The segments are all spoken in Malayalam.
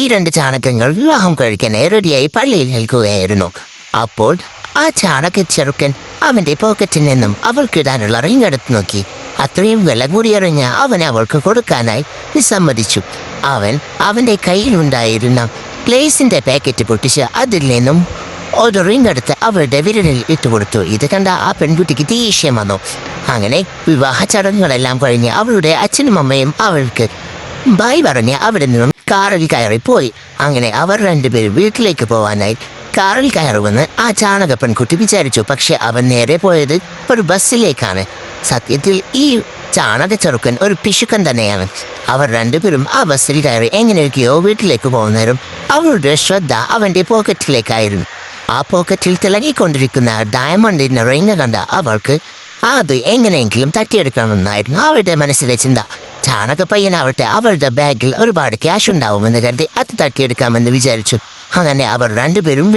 രണ്ട് ചാണകങ്ങൾ വിവാഹം കഴിക്കാൻ റെഡിയായി പള്ളിയിൽ നിൽക്കുകയായിരുന്നു. അപ്പോൾ ആ ചാണക ചെറുക്കൻ അവന്റെ പോക്കറ്റിൽ നിന്നും അവൾക്കിടാനുള്ള റിങ് എടുത്തു നോക്കി. അത്രയും വില കൂടിയ റിങ് അവൻ അവൾക്ക് കൊടുക്കാനായി വിസമ്മതിച്ചു. അവന്റെ കയ്യിലുണ്ടായിരുന്ന ലേസിന്റെ പാക്കറ്റ് പൊട്ടിച്ച് അതിൽ നിന്നും ഒരു റിങ് എടുത്ത് അവളുടെ വിരലിൽ ഇട്ടുകൊടുത്തു. ഇത് കണ്ട ആ പെൺകുട്ടിക്ക് ദേഷ്യം വന്നു. അങ്ങനെ വിവാഹ ചടങ്ങുകളെല്ലാം കഴിഞ്ഞ് അവളുടെ അച്ഛനും അമ്മയും അവൾക്ക് ബൈ പറഞ്ഞ് അവിടെ നിന്നും കാറിൽ കയറിപ്പോയി. അങ്ങനെ അവർ രണ്ടുപേരും വീട്ടിലേക്ക് പോവാനായി കാറിൽ കയറുമെന്ന് ആ ചാണക പെൺകുട്ടി വിചാരിച്ചു. പക്ഷെ അവൻ നേരെ പോയത് ഒരു ബസ്സിലേക്കാണ്. സത്യത്തിൽ ഈ ചാണക ചെറുക്കൻ ഒരു പിശുക്കൻ തന്നെയാണ്. അവർ രണ്ടുപേരും ആ ബസ്സിൽ കയറി എങ്ങനെയൊക്കെയോ വീട്ടിലേക്ക് പോകുന്നേരം അവളുടെ ശ്രദ്ധ അവന്റെ പോക്കറ്റിലേക്കായിരുന്നു. ആ പോക്കറ്റിൽ തിളങ്ങിക്കൊണ്ടിരിക്കുന്ന ഡയമണ്ടിന്റെ റിങ് കണ്ട അവൾക്ക് അത് എങ്ങനെയെങ്കിലും തട്ടിയെടുക്കണമെന്നായിരുന്നു അവളുടെ മനസ്സിലെ ചിന്ത. ചാണകപ്പയ്യനാവട്ടെ അവളുടെ ബാഗിൽ ഒരുപാട് ക്യാഷ് ഉണ്ടാവുമെന്ന് കരുതി അത് തട്ടിയെടുക്കാമെന്ന് വിചാരിച്ചു. അങ്ങനെ അവർ രണ്ടുപേരും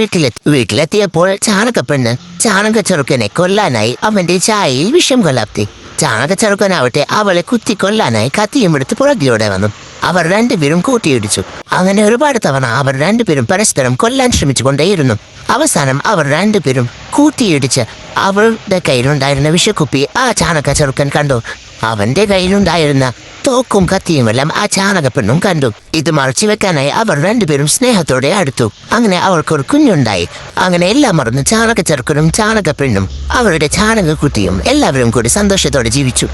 വീട്ടിലെത്തിയപ്പോൾ ചാണകപ്പെണ്ണ് ചാണക ചെറുക്കനെ കൊല്ലാനായി അവന്റെ ചായയിൽ വിഷം കലർത്തി. ചാണക ചെറുക്കനാവട്ടെ അവളെ കുത്തിക്കൊല്ലാനായി കത്തിയും എടുത്ത് പുറകിലൂടെ വന്നു. അവർ രണ്ടുപേരും കൂട്ടിയിടിച്ചു. അങ്ങനെ ഒരുപാട് തവണ അവർ രണ്ടുപേരും പരസ്പരം കൊല്ലാൻ ശ്രമിച്ചു കൊണ്ടേയിരുന്നു. അവസാനം അവർ രണ്ടുപേരും കൂട്ടിയിടിച്ച് അവളുടെ കയ്യിലുണ്ടായിരുന്ന വിഷക്കുപ്പി ആ ചാണക ചെറുക്കൻ കണ്ടു. അവന്റെ കയ്യിലുണ്ടായിരുന്ന തോക്കും കത്തിയുമെല്ലാം ആ ചാണകപ്പെണ്ണും കണ്ടു. ഇത് മറച്ചു വെക്കാനായി അവർ രണ്ടുപേരും സ്നേഹത്തോടെ അടുത്തു. അങ്ങനെ അവർക്കൊരു കുഞ്ഞുണ്ടായി. അങ്ങനെ എല്ലാം മറന്ന് ചാണക ചെറുക്കനും ചാണകപ്പെണ്ണും അവരുടെ ചാണകക്കുട്ടിയും എല്ലാവരും കൂടി സന്തോഷത്തോടെ ജീവിച്ചു.